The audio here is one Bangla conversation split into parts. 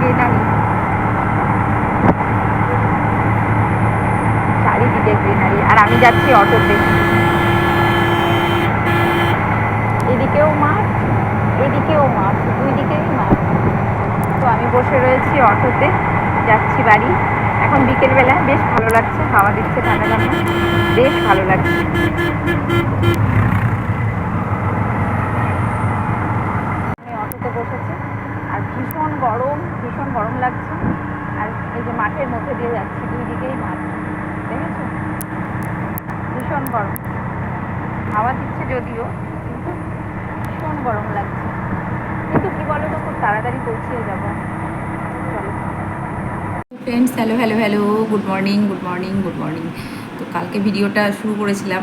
গ্রিনারি, চারিদিকে গ্রিনারি। আর আমি যাচ্ছি অটোতে, এদিকেও মাঠ এদিকেও মাঠ, দুই দিকেই মাঠ। তো আমি বসে রয়েছি অটোতে, যাচ্ছি বাড়ি। এখন বিকেলবেলা, বেশ ভালো লাগছে, হাওয়া দিচ্ছে ঠান্ডা ঠান্ডা, বেশ ভালো লাগছে। আমি অটোতে বসেছি আর ভীষণ গরম লাগছে। আর এই যে মাঠের মধ্যে দিয়ে যাচ্ছি, দুই দিকেই মাঠ, দেখেছো? ভীষণ গরম, হাওয়া দিচ্ছে যদিও, কিন্তু ভীষণ গরম লাগছে। কিন্তু কি বলো তো, খুব তাড়াতাড়ি পৌঁছিয়ে যাবো। চলো friends, hello hello hello, good morning good morning good morning. তো কালকে ভিডিওটা শুরু করেছিলাম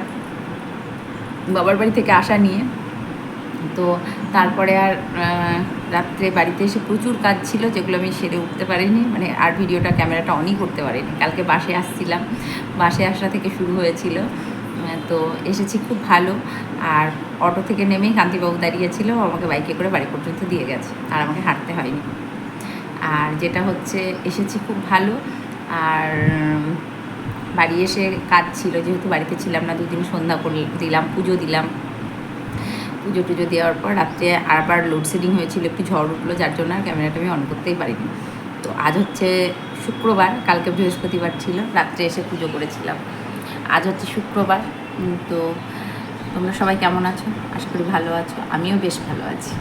বাবার বাড়ি থেকে আসা নিয়ে। তো তারপরে আর রাত্রে বাড়িতে এসে প্রচুর কাজ ছিল, যেগুলো আমি সেরে উঠতে পারিনি, মানে আর ভিডিওটা ক্যামেরাটা অনই করতে পারিনি। কালকে বাসে আসছিলাম, বাসে আসা থেকে শুরু হয়েছিল। তো এসেছি খুব ভালো। আর অটো থেকে নেমেই কান্তিবাবু দাঁড়িয়েছিল, আমাকে বাইকে করে বাড়ি পর্যন্ত দিয়ে গেছে, আর আমাকে হাঁটতে হয়নি। আর যেটা হচ্ছে, এসেছি খুব ভালো। আর বাড়ি এসে কাজ ছিল, যেহেতু বাড়িতে ছিলাম না দুদিন, সন্ধ্যা করে দিলাম, পুজো দিলাম। পুজো টুজো দেওয়ার পর রাত্রে আবার লোডশেডিং হয়েছিল, একটু ঝড় উঠলো, যার জন্য আর ক্যামেরাটা আমি অন করতেই পারিনি। তো আজ হচ্ছে শুক্রবার, কালকে বৃহস্পতিবার ছিল, রাত্রে এসে পুজো করেছিলাম। আজ হচ্ছে শুক্রবার। তো তোমরা সবাই কেমন আছো? আশা করি ভালো আছো, আমিও বেশ ভালো আছি।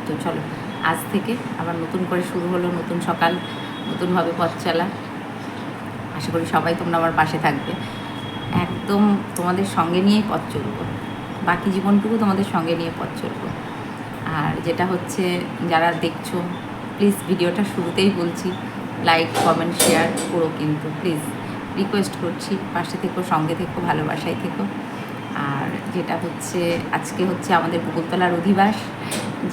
তো চলো, আজ থেকে আবার নতুন করে শুরু হলো, নতুন সকাল, নতুনভাবে পথ চলা। আশা করি সবাই তোমরা আমার পাশে থাকবে, একদম তোমাদের সঙ্গে নিয়েই পথ চলবো, বাকি জীবনটুকু তোমাদের সঙ্গে নিয়ে পথ চলবো। আর যেটা হচ্ছে, যারা দেখছো প্লিজ, ভিডিওটা শুরুতেই বলছি, লাইক কমেন্ট শেয়ার করো, কিন্তু প্লিজ রিকোয়েস্ট করছি, পাশে থেকো, সঙ্গে থেকো, ভালোবাসায় থেকো। আর যেটা হচ্ছে, আজকে হচ্ছে আমাদের বকুলতলার অধিবাস,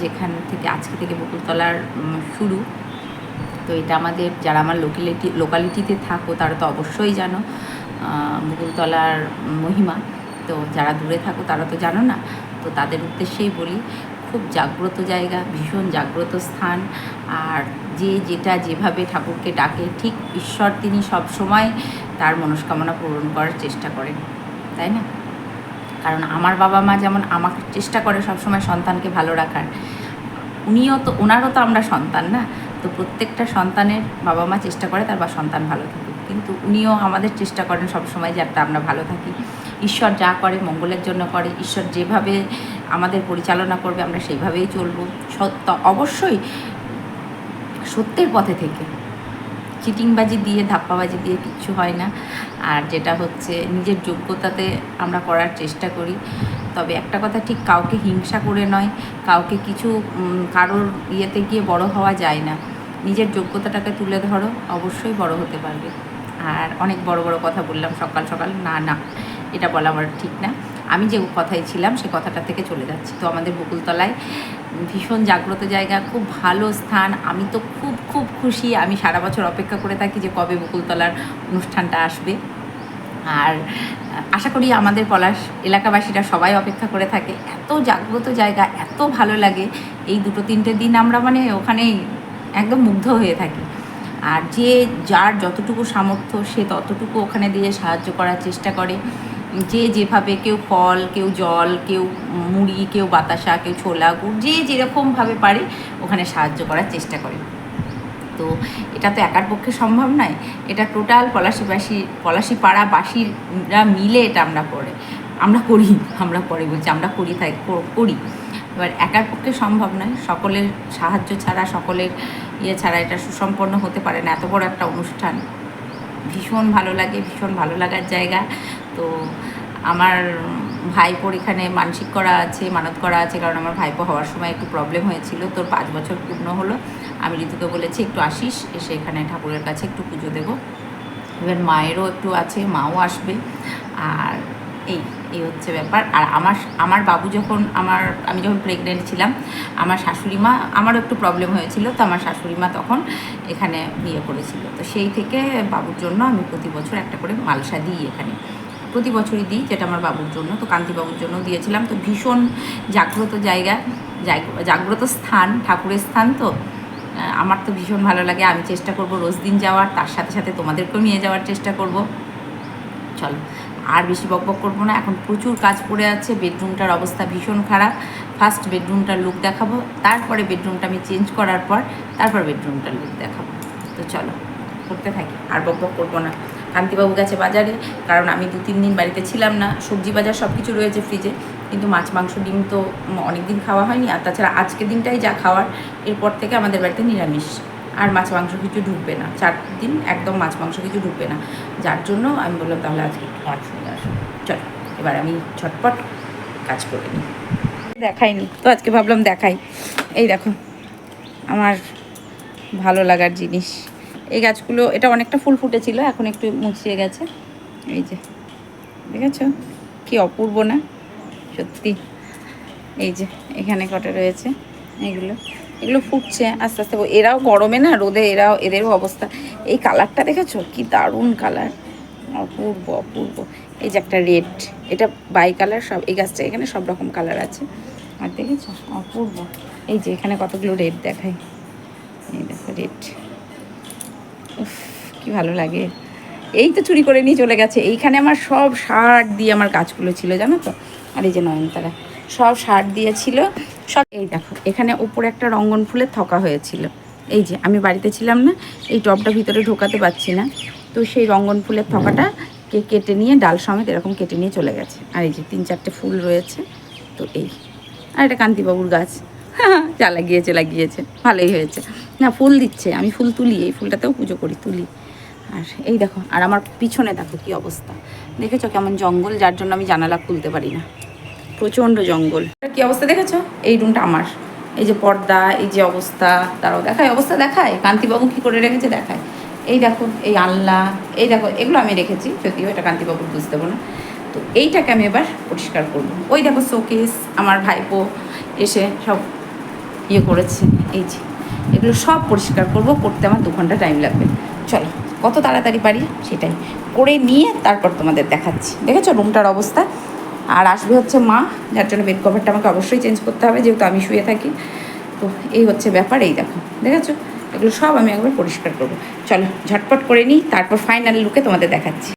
যেখান থেকে আজকে থেকে বকুলতলার শুরু। তো এটা আমাদের, যারা আমার লোকালিটিতে থাকো তারা তো অবশ্যই জানো বকুলতলার মহিমা। তো যারা দূরে থাকো তারা তো জানো না। তো তাদের উদ্দেশ্যেই বলি, খুব জাগ্রত জায়গা, ভীষণ জাগ্রত স্থান। আর যে যেটা যেভাবে ঠাকুরকে ডাকে, ঠিক ঈশ্বর তিনি সবসময় তার মনস্কামনা পূরণ করার চেষ্টা করেন, তাই না? কারণ আমার বাবা মা যেমন আমাকে চেষ্টা করে সবসময় সন্তানকে ভালো রাখার, ওনারও তো আমরা সন্তান না? তো প্রত্যেকটা সন্তানের বাবা মা চেষ্টা করে তার সন্তান ভালো থাকুক, কিন্তু উনিও আমাদের চেষ্টা করেন সবসময় যাতে আমরা ভালো থাকি। ঈশ্বর যা করে মঙ্গলের জন্য করে, ঈশ্বর যেভাবে আমাদের পরিচালনা করবে আমরা সেইভাবেই চলবো, সত্য অবশ্যই সত্যের পথে থেকে, চিটিংবাজি দিয়ে, ধাপ্পাবাজি দিয়ে কিচ্ছু হয় না। আর যেটা হচ্ছে, নিজের যোগ্যতাতে আমরা করার চেষ্টা করি। তবে একটা কথা ঠিক, কাউকে হিংসা করে নয়, কাউকে কিছু কারোর ইয়েতে গিয়ে বড় হওয়া যায় না। নিজের যোগ্যতাটাকে তুলে ধরো, অবশ্যই বড় হতে পারবে। আর অনেক বড় বড় কথা বললাম সকাল সকাল, না এটা বলা আমার ঠিক না। আমি যে কথাই ছিলাম সে কথাটা থেকে চলে যাচ্ছি। তো আমাদের বকুলতলায় ভীষণ জাগ্রত জায়গা, খুব ভালো স্থান। আমি তো খুব খুব খুশি, আমি সারা বছর অপেক্ষা করে থাকি যে কবে বকুলতলার অনুষ্ঠানটা আসবে। আর আশা করি আমাদের পলাশ এলাকাবাসীরা সবাই অপেক্ষা করে থাকে। এত জাগ্রত জায়গা, এত ভালো লাগে। এই 2-3 দিন আমরা মানে ওখানেই একদম মুগ্ধ হয়ে থাকি। আর যে যার যতটুকু সামর্থ্য সে ততটুকু ওখানে দিয়ে সাহায্য করার চেষ্টা করে। যে যেভাবে, কেউ ফল, কেউ জল, কেউ মুড়ি, কেউ বাতাসা, কেউ ছোলা গুড়, যে যেরকমভাবে পারে ওখানে সাহায্য করার চেষ্টা করে। তো এটা তো একার পক্ষে সম্ভব নয়, এটা টোটাল পলাশি পাড়াবাসীরা মিলে এটা আমরা করি, আমরা করি। এবার একার পক্ষে সম্ভব নয়, সকলের সাহায্য ছাড়া, সকলের ইয়ে ছাড়া এটা সুসম্পন্ন হতে পারে না। এত বড় একটা অনুষ্ঠান ভীষণ ভালো লাগে, ভীষণ ভালো লাগার জায়গা। তো আমার ভাইপোর এখানে মানসিক করা আছে, মানত করা আছে, কারণ আমার ভাইপো হওয়ার সময় একটু প্রবলেম হয়েছিল। তোর 5 বছর পূর্ণ হলো। আমি ঋতুকে বলেছি একটু আসিস, এসে এখানে ঠাকুরের কাছে একটু পুজো দেবো। এবার মায়েরও একটু আছে, মাও আসবে। আর এই হচ্ছে ব্যাপার। আর আমার বাবু যখন আমি যখন প্রেগনেন্ট ছিলাম, আমার শাশুড়ি মা, আমারও একটু প্রবলেম হয়েছিল, তো আমার শাশুড়ি মা তখন এখানে বিয়ে করেছিল। তো সেই থেকে বাবুর জন্য আমি প্রতি বছর একটা করে মালসা দিই এখানে, প্রতি বছরই দিই, যেটা আমার বাবুর জন্য। তো কান্তিবাবুর জন্য দিয়েছিলাম। তো ভীষণ জাগ্রত জায়গা, জাগ্রত স্থান, ঠাকুরের স্থান। তো আমার তো ভীষণ ভালো লাগে। আমি চেষ্টা করব রোজ দিন যাওয়ার, তার সাথে সাথে তোমাদেরকেও নিয়ে যাওয়ার চেষ্টা করব। চলো আর বেশি বকবক করবো না, এখন প্রচুর কাজ পড়ে আছে। বেডরুমটার অবস্থা ভীষণ খারাপ। ফার্স্ট বেডরুমটার লুক দেখাবো, তারপরে বেডরুমটা আমি চেঞ্জ করার পর তারপর বেডরুমটার লুক দেখাবো। তো চলো করতে থাকি, আর বকবক করবো না। কান্তিবাবু গেছে বাজারে, কারণ আমি 2-3 দিন বাড়িতে ছিলাম না। সবজি বাজার সব কিছু রয়েছে ফ্রিজে, কিন্তু মাছ মাংস ডিম তো অনেক দিন খাওয়া হয়নি। আর তাছাড়া আজকের দিনটাই যা খাওয়ার, এরপর থেকে আমাদের বাড়িতে নিরামিষ, আর মাছ মাংস কিছু ঢুকবে না। 4 দিন একদম মাছ মাংস কিছু ঢুকবে না। যার জন্য আমি বললাম তাহলে আজকে একটু মাছ নিয়ে আসো। চল এবার আমি ঝটপট কাজ করে নিই। দেখাইনি তো, আজকে ভাবলাম দেখাই। এই দেখো আমার ভালো লাগার জিনিস, এই গাছগুলো। এটা অনেকটা ফুল ফুটেছিল, এখন একটু মুছিয়ে গেছে। এই যে দেখেছ কি অপূর্ব না সত্যি। এই যে এখানে কটা রয়েছে, এগুলো ফুটছে আস্তে আস্তে। এরাও গরমে না, রোদে এদেরও অবস্থা। এই কালারটা দেখেছো কি দারুণ কালার, অপূর্ব অপূর্ব। এই যে একটা রেড, এটা বাই কালার। সব এই গাছটা এখানে সব রকম কালার আছে, আর দেখেছো অপূর্ব। এই যে এখানে কতগুলো রেড দেখাই, এই দেখো রেড, উফ কি ভালো লাগে। এই তো চুরি করে নিয়ে চলে গেছে। এইখানে আমার সব সার দিয়ে আমার গাছগুলো ছিল জানো তো। আর এই যে নয়নতারা সব সার দিয়েছিল সব। এই দেখো এখানে উপরে একটা রঙ্গন ফুলের থকা হয়েছিল। এই যে আমি বাড়িতে ছিলাম না, এই টবটা ভিতরে ঢোকাতে পারছি না, তো সেই রঙ্গন ফুলের থকাটা কেটে নিয়ে ডাল সমেত এরকম কেটে নিয়ে চলে গেছে। আর এই যে 3-4টে ফুল রয়েছে। তো এই, আর এটা কান্তিবাবুর গাছ, যা লাগিয়েছে ভালোই হয়েছে। না ফুল দিচ্ছে, আমি ফুল তুলি, এই ফুলটাতেও পুজো করি, তুলি। আর এই দেখো, আর আমার পিছনে দেখো কি অবস্থা, দেখেছো কেমন জঙ্গল, যার জন্য আমি জানালা খুলতে পারি না, প্রচণ্ড জঙ্গল। কি অবস্থা দেখেছো, এই রুমটা আমার। এই যে পর্দা, এই যে অবস্থা, তারাও দেখায় অবস্থা, দেখায় কান্তিবাবু কী করে রেখেছে দেখায়। এই দেখো এই আল্লাহ, এই দেখো এগুলো আমি রেখেছি, যদিও এটা কান্তিবাবুর বুঝতে দেবো না। তো এইটাকে আমি এবার পরিষ্কার করবো। ওই দেখো শোকেস, আমার ভাইপো এসে সব ইয়ে করেছে। এই যে এগুলো সব পরিষ্কার করব, করতে আমার 2 ঘন্টা টাইম লাগবে। চলো কত তাড়াতাড়ি পারি সেটাই করে নিয়ে তারপর তোমাদের দেখাচ্ছি। দেখেছো রুমটার অবস্থা। আর আসবে হচ্ছে মা, যার জন্য বেড কভারটা আমাকে অবশ্যই চেঞ্জ করতে হবে, যেহেতু আমি শুয়ে থাকি। তো এই হচ্ছে ব্যাপার। এই দেখো দেখেছো এগুলো সব আমি একবার পরিষ্কার করবো। চলো ঝটপট করে নিই, তারপর ফাইনাল লুকে তোমাদের দেখাচ্ছি।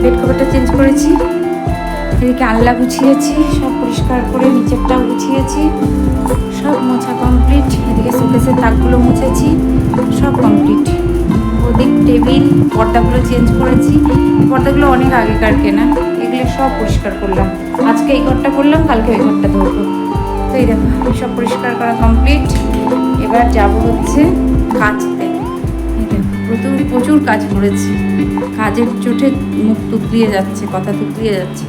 বেড কভারটা চেঞ্জ করেছি, এদিকে আলনা গুছিয়েছি, সব পরিষ্কার করে নিচেরটাও গুছিয়েছি, সব মোছা কমপ্লিট। এদিকে শোকেসের তাকগুলো মুছেছি, সব কমপ্লিট। ওদিক টেবিল, পর্দাগুলো চেঞ্জ করেছি, পর্দাগুলো অনেক আগেকার কেনা, এগুলো সব পরিষ্কার করলাম। আজকে এই ঘরটা করলাম, কালকে ওই ঘরটা ধরবো। তো এই দেখো সব পরিষ্কার করা কমপ্লিট। এবার যাব হচ্ছে কাচতে। প্রচুর কাজ করেছি, কাজের চোটে মুখ তুতলিয়ে যাচ্ছে, কথা তুতলিয়ে যাচ্ছে।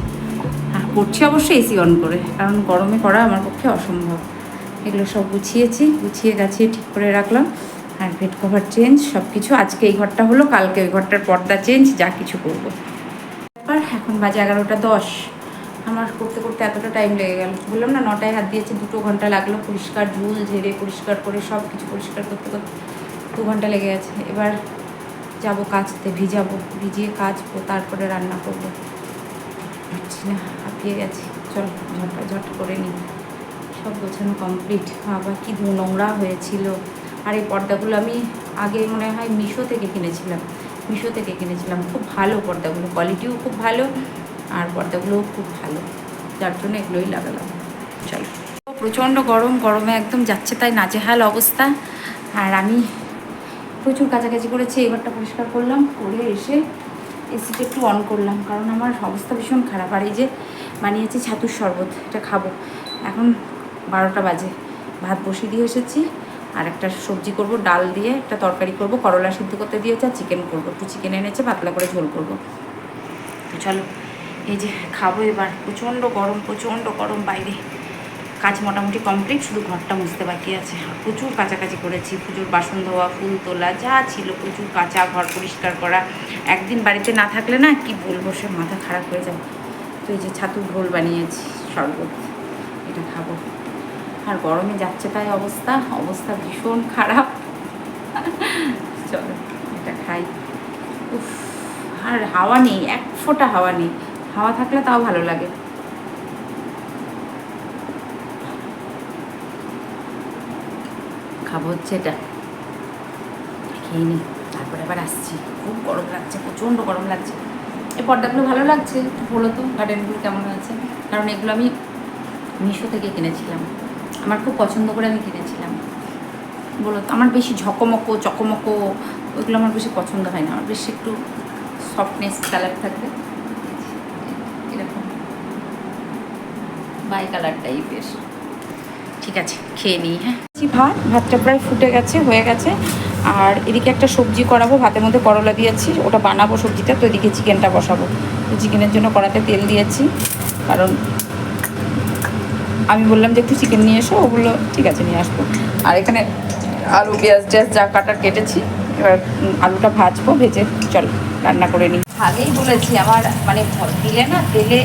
আর করছি অবশ্যই এসি অন করে, কারণ গরমে করা আমার পক্ষে অসম্ভব। এগুলো সব গুছিয়েছি, গুছিয়ে গাছিয়ে ঠিক করে রাখলাম। আর বেড কভার চেঞ্জ সব কিছু। আজকে এই ঘরটা হলো, কালকে ওই ঘরটার পর্দা চেঞ্জ, যা কিছু করবো। এবার এখন বাজে 11:10। আমার করতে করতে এতটা টাইম লেগে গেল, বললাম না 9টায় হাত দিয়েছি, 2 ঘন্টা লাগলো। পরিষ্কার ঝুল ঝেড়ে পরিষ্কার করে সব কিছু পরিষ্কার করতে করতে 2 ঘন্টা লেগে গেছে। এবার যাবো কাচতে, ভিজিয়ে কাচবো, তারপরে রান্না করবো। পারছি না, হাঁপিয়ে গেছি। চল ঝট করে নিই। সব গোছানো কমপ্লিট। বাবা কি নোংরা হয়েছিল। আর এই পর্দাগুলো আমি আগে মনে হয় মিশো থেকে কিনেছিলাম। খুব ভালো পর্দাগুলো, কোয়ালিটিও খুব ভালো, আর পর্দাগুলোও খুব ভালো, যার জন্য এগুলোই লাগালাম। চলো প্রচণ্ড গরম, গরমে একদম যাচ্ছে তাই নাজেহাল অবস্থা। আর আমি প্রচুর কাছাকাছি করেছি, এই ঘরটা পরিষ্কার করলাম, করে এসে এসিটা একটু অন করলাম, কারণ আমার অবস্থা ভীষণ খারাপ। আর এই যে বানিয়েছি ছাতুর শরবত, এটা খাবো। এখন 12টা বাজে, ভাত বসিয়ে দিয়ে এসেছি, আর একটা সবজি করব, ডাল দিয়ে একটা তরকারি করব, করলা সিদ্ধ করতে দিয়েছে, আর চিকেন করবো, একটু চিকেন এনেছে, পাতলা করে ঝোল করবো। তো চলো এই যে খাবো এবার। প্রচণ্ড গরম বাইরে। কাজ মোটামুটি কমপ্লিট, শুধু ঘরটা মুছতে বাকি আছে। প্রচুর কাচাকাচি করেছি, পুজোর বাসন ধোয়া, ফুল তোলা, যা ছিল প্রচুর কাচা, ঘর পরিষ্কার করা। একদিন বাড়িতে না থাকলে না কি বলবো, সে মাথা খারাপ হয়ে যায়। তো এই যে ছাতুর ঘোল বানিয়েছি, শরবত, এটা খাবো। আর গরমে যাচ্ছে তাই অবস্থা ভীষণ খারাপ। চলো এটা খাই। উফ, আর হাওয়া নেই, এক ফোঁটা হাওয়া নেই। হাওয়া থাকলে তাও ভালো লাগে। খাবো হচ্ছে এটা, খেয়ে নিই, তারপরে আবার আসছি। খুব গরম লাগছে, প্রচণ্ড গরম লাগছে। এই পর্দাগুলো ভালো লাগছে, বলো তো গার্ডেনগুলো কেমন আছে? কারণ এগুলো আমি মিশো থেকে কিনেছিলাম, আমার খুব পছন্দ করে আমি কিনেছিলাম। বলো তো, আমার বেশি ঝকমকো চকমকো ওইগুলো আমার বেশি পছন্দ হয় না, আমার বেশি একটু সফটনেস কালার থাকবে, এরকম বাই কালার টাইপের। ঠিক আছে, খেয়ে নিই। হ্যাঁ, ভাতটা প্রায় ফুটে গেছে, হয়ে গেছে। আর এদিকে একটা সবজি করাবো, ভাতের মধ্যে করলা দিয়েছি, ওটা বানাবো সবজিটা। তো এদিকে চিকেনটা বসাবো। তো চিকেনের জন্য কড়াতে তেল দিয়েছি, কারণ আমি বললাম যে একটু চিকেন নিয়ে এসো, ওগুলো ঠিক আছে নিয়ে আসবো। আর এখানে আলু পেঁয়াজ টেয়াজ যা কাটার কেটেছি, এবার আলুটা ভাজবো, ভেজে চলো রান্না করে নিই। আগেই বলেছি আমার মানে দিলে না তেলে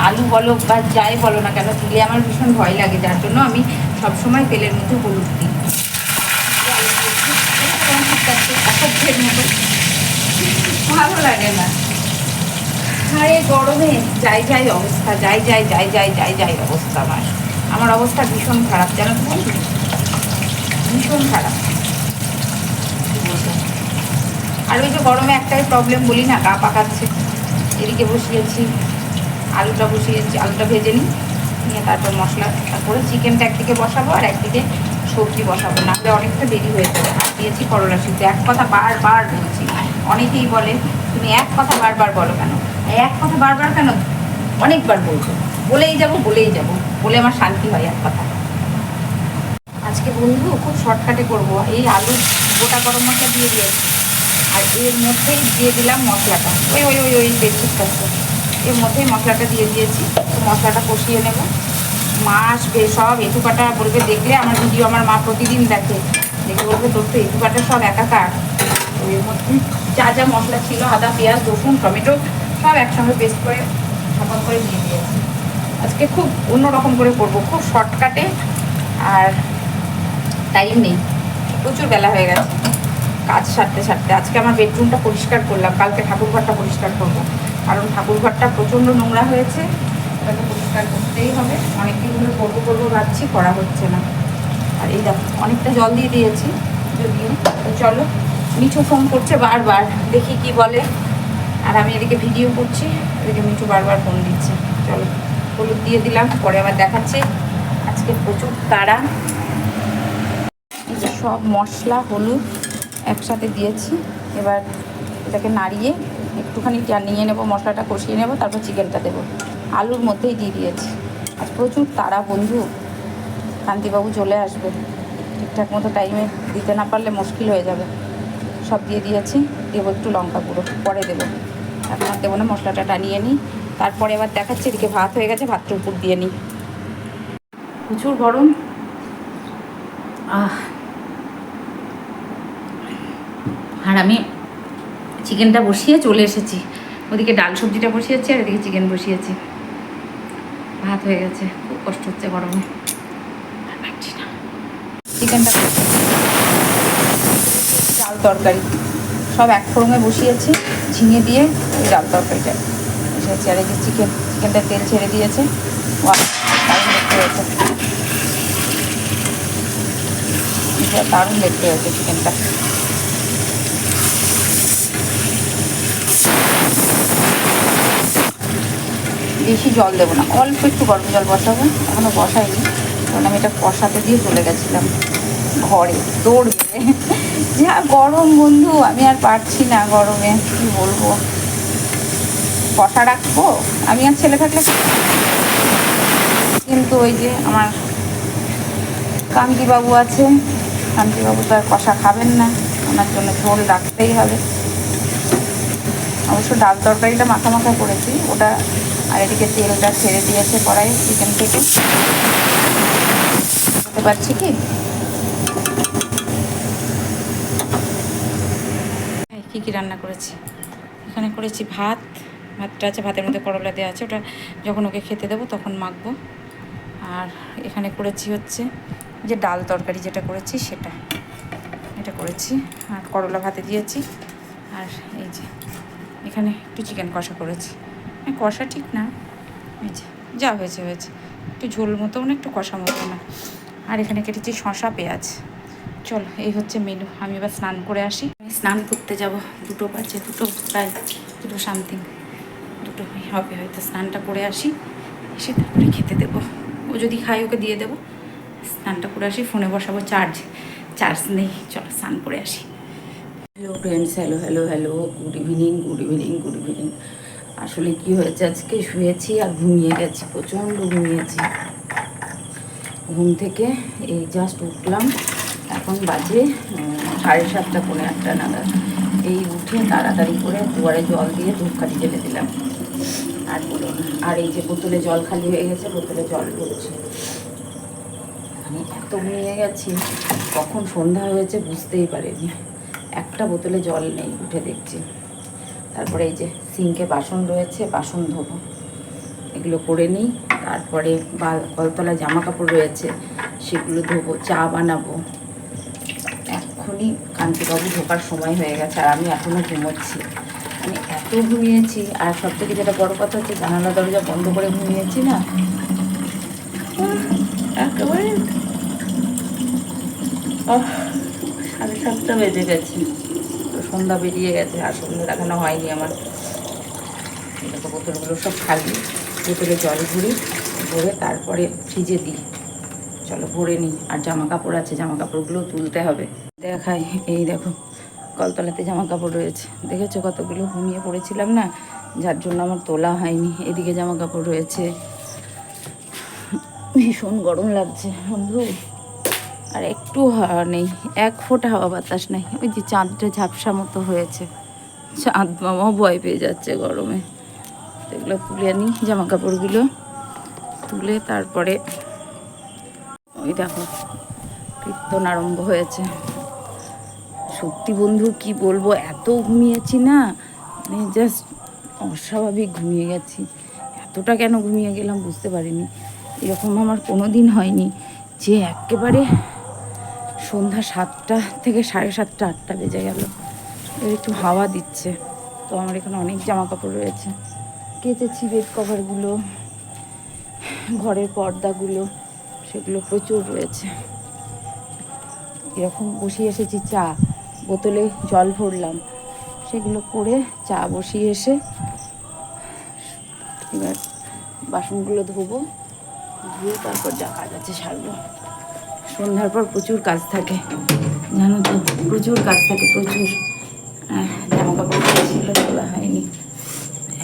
আলু বলো বা যাই বলো না কেন, দিলে আমার ভীষণ ভয় লাগে, যার জন্য আমি সবসময় তেলের মধ্যে হলুদ দিই। ভালো লাগে না। আর এই গরমে যাই অবস্থা, যাই অবস্থা আমার অবস্থা ভীষণ খারাপ, জানো তো বন্ধু, ভীষণ খারাপ। আর ওই যে গরমে একটাই প্রবলেম, বলি না, গা পাকাচ্ছে। এদিকে বসিয়েছি আলুটা ভেজে নিই, নিয়ে তারপর মশলা করে চিকেনটা একদিকে বসাবো আর একদিকে সবজি বসাবো, নাহলে অনেকটা দেরি হয়ে যাবে। আর দিয়েছি করলা সিদ্ধ। এক কথা বারবার বলছি, অনেকেই বলে তুমি এক কথা বারবার বলো কেন? এক কথা বারবার কেন, অনেকবার বলছো, বলেই যাব বলে আমার শান্তি হয় এক কথা। আজকে বন্ধু খুব শর্টকাটে করবো, এই আলু গোটা গরম মশলা দিয়ে দিয়েছি, আর এর মধ্যেই দিয়ে দিলাম মশলাটা, ওই দেখছিস, এর মধ্যেই মশলাটা দিয়ে দিয়েছি। তো মশলাটা কষিয়ে নেব। মা আসবে, সব এঁটুকাটা বলবে, দেখলে আমার ভিডিও আমার মা প্রতিদিন দেখে, দেখে বলবে তোর তো এঁটুকাটা সব একাকার। তো এর মধ্যে যা মশলা ছিল, আদা পেঁয়াজ রসুন টমেটো সব একসঙ্গে পেস্ট করে ঝাপন করে দিয়ে দিয়েছি। আজকে খুব অন্যরকম করে করবো, খুব শর্টকাটে, আর টাইম নেই, প্রচুর বেলা হয়ে গেছে কাজ সারতে আজকে আমার বেডরুমটা পরিষ্কার করলাম, কালকে ঠাকুরঘরটা পরিষ্কার করবো, কারণ ঠাকুরঘরটা প্রচণ্ড নোংরা হয়েছে, ওটাকে পরিষ্কার করতেই হবে। অনেকদিন ধরে করবো ভাবছি, করা হচ্ছে না। আর এই দেখো অনেকটা জল দিয়ে দিয়েছি যদিও। তো চলো, মিঠু ফোন করছে বারবার, দেখি কি বলে। আর আমি এদিকে ভিডিও করছি, এদিকে মিঠু বারবার ফোন দিচ্ছে। চলো, হলুদ দিয়ে দিলাম, পরে আবার দেখাচ্ছে। আজকে প্রচুর তাড়া। এই যে সব মশলা হলুদ একসাথে দিয়েছি, এবার এটাকে নাড়িয়ে একটুখানি নিয়ে নেবো, মশলাটা কষিয়ে নেবো, তারপর চিকেনটা দেবো। আলুর মধ্যেই দিয়ে দিয়েছি। আর প্রচুর তাড়া বন্ধু, কান্তিবাবু চলে আসবে, ঠিকঠাক মতো টাইমে দিতে না পারলে মুশকিল হয়ে যাবে। সব দিয়ে দিয়েছি, দেবো একটু লঙ্কা গুঁড়ো, পরে দেবো, এখন আর দেবো না। মশলাটা টানিয়ে নিই, তারপরে এবার দেখাচ্ছি। এদিকে ভাত হয়ে গেছে, ভাতটা উপর দিয়ে নিই। প্রচুর গরম। আর আমি চিকেনটা বসিয়ে চলে এসেছি, ওদিকে ডাল সবজিটা বসিয়েছি আর এদিকে চিকেন বসিয়েছি। ভাত হয়ে গেছে, খুব কষ্ট হচ্ছে গরমে, পারছি না। চিকেনটা ডাল তরকারি সব এক ফোড়নে বসিয়েছি, ঝিঙে দিয়ে ওই ডাল তরকারিটা বসিয়েছি। আর এই যে চিকেনটা তেল ছেড়ে দিয়েছে, দারুণ দেখতে হয়েছে চিকেনটা। বেশি জল দেবো না, অল্প একটু গরম জল বসাবো, এখনও বসাইনি। কারণ আমি এটা কষাতে দিয়ে চলে গেছিলাম ঘরে দৌড়বে। যা গরম বন্ধু, আমি আর পারছি না গরমে, কি বলবো। কষা রাখবো আমি আর ছেলে থাকলে, কিন্তু ওই যে আমার কান্তিবাবু আছে, কান্তিবাবু তো আর কষা খাবেন না, ওনার জন্য ঝোল রাখতেই হবে। অবশ্য ডাল তরকারিটা মাখা মাখা করেছি ওটা, আর এদিকে তেলটা ছেড়ে দিয়েছে কড়াই চিকেন থেকে। বুঝতে পারছি কি কী কী রান্না করেছি। এখানে করেছি ভাতটা আছে, ভাতের মধ্যে করলা দেওয়া আছে, ওটা যখন ওকে খেতে দেবো তখন মাখবো। আর এখানে করেছি হচ্ছে যে ডাল তরকারি যেটা করেছি সেটা, এটা করেছি। আর করলা ভাতে দিয়েছি। আর এই যে এখানে একটু চিকেন কষা করেছি, কষা ঠিক না, এই যে যা হয়েছে হয়েছে, একটু ঝোল মতো না, একটু কষা মতো না। আর এখানে কেটেছি শশা পেঁয়াজ। চলো এই হচ্ছে মেনু। আমি এবার স্নান করে আসি, আমি স্নান করতে যাব, 2টো বাজে, 2টো প্রায় 2টো সামথিং, 2টো হবে হয়তো। স্নানটা করে আসি, এসে তারপরে খেতে দেবো। ও যদি খায় ওকে দিয়ে দেবো। স্নানটা করে আসি, ফোনে বসাবো চার্জ নেই। চলো স্নান করে আসি। Hello friends, hello hello hello, good evening good evening good evening. আসলে কি হয়েছে, আজকে শুয়েছি আর ঘুমিয়ে গেছি, প্রচণ্ড ঘুমিয়েছি। ঘুম থেকে এই জাস্ট উঠলাম, এখন বাজে 7:30 পৌনে 8টা নাগাদ। এই উঠে তাড়াতাড়ি করে দুয়ারে জল দিয়ে ধূপকাঠি জ্বেলে দিলাম। আর বলুন, আর এই যে বোতলে জল খালি হয়ে গেছে, বোতলে জল ভরছি। আমি এত ঘুমিয়ে গেছি, কখন সন্ধ্যা হয়েছে বুঝতেই পারিনি। একটা বোতলে জল নেই, উঠে দেখছি। তারপরে এই যে সিঙ্কে বাসন রয়েছে, বাসন ধোবো, এগুলো করে নিই। তারপরে কলতলায় জামা কাপড় রয়েছে, সেগুলো ধোবো, চা বানাবো। এক্ষুনি কান্তিবাবু ঢোকার সময় হয়ে গেছে, আর আমি এখনও ঘুমোচ্ছি। মানে এত ঘুমিয়েছি। আর সব থেকে যেটা বড় কথা হচ্ছে, জানালা দরজা বন্ধ করে ঘুমিয়েছি না, একেবারে 7:30 বেজে গেছে। তো সন্ধ্যা বেরিয়ে গেছে, আর সন্ধ্যা দেখানো হয়নি আমার। দেখো বোতলগুলো সব খালি, বোতলে জল ভরে তারপরে ফ্রিজে দিই। চলো ভরে নিই। আর জামা কাপড় আছে, জামা কাপড়গুলো তুলতে হবে। দেখাই, এই দেখো কলতলাতে জামা কাপড় রয়েছে, দেখেছো কতগুলো, ঘুমিয়ে পড়েছিলাম না, যার জন্য আমার তোলা হয়নি। এদিকে জামা কাপড় রয়েছে। ভীষণ গরম লাগছে বন্ধু, আর একটু হাওয়া নেই, এক ফোঁটা হাওয়া বাতাস নেই। ওই যে চাঁদটা ঝাপসা মতো হয়েছে, চাঁদ মামাও ভয় পেয়ে যাচ্ছে গরমে। তো এগুলো তুলে নিই, জামা কাপড়গুলো তুলে তারপরে ওই দেখো কীর্তন আরম্ভ হয়েছে। সত্যি বন্ধু কি বলবো, এত ঘুমিয়েছি না, মানে জাস্ট অস্বাভাবিক ঘুমিয়ে গেছি। এতটা কেন ঘুমিয়ে গেলাম বুঝতে পারিনি। এরকম আমার কোনো দিন হয়নি যে একেবারে সন্ধ্যা 7টা থেকে 7:30 8টা বেজে গেল। এর একটু হাওয়া দিচ্ছে। তো আমার এখানে অনেক জামা কাপড় রয়েছে, কেচেছি বেড কভারগুলো, ঘরের পর্দাগুলো, সেগুলো প্রচুর রয়েছে। এরকম বসিয়ে এসেছি, চা বোতলে জল ভরলাম, সেগুলো করে চা বসিয়ে এসে এবার বাসনগুলো ধোবো, ধুয়ে তারপর যা কাজ আছে সারবো। সন্ধ্যার পর প্রচুর কাজ থাকে, জানো তো, প্রচুর কাজ থাকে, প্রচুর। জামা কাপড় ছিল, তোলা হয়নি।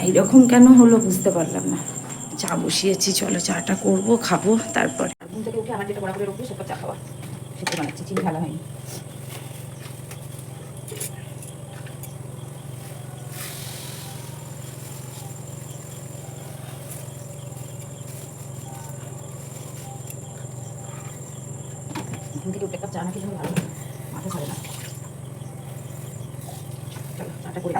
এইরকম কেন হলো বুঝতে পারলাম না। চা বসিয়েছি, চলো চাটা করবো, খাবো। তারপর ঘুম থেকে উঠে আমার যেটা বড় করে রোগবো সেটা চা খাওয়া, সেটা বানাচ্ছি, চিনি ঢালা হয়নি। ঘুম থেকে উঠে একটা চা না খেলে ভালো, মাথা ছাড়ে না। চলো চাটা করে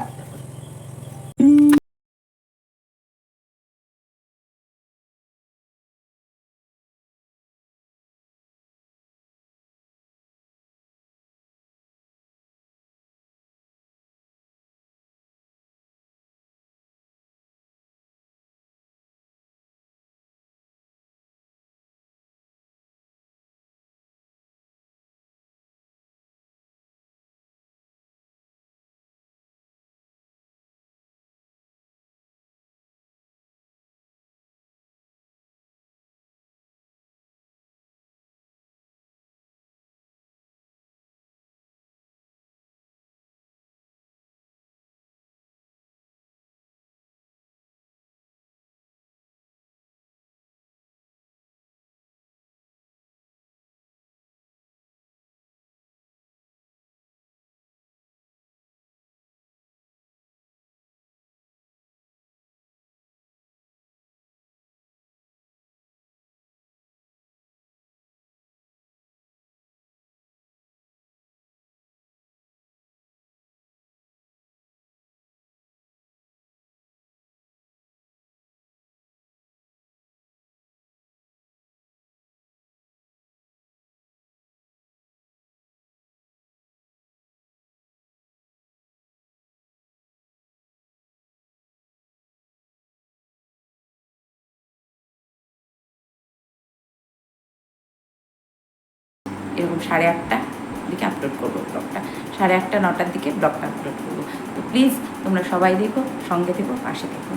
এরকম 8:30 দিকে আপলোড করবো ব্লগটা, 8:30 9টার দিকে ব্লগটা আপলোড করবো। তো প্লিজ তোমরা সবাই দেখো, সঙ্গে থেকো, পাশে থেকো।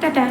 টাটা।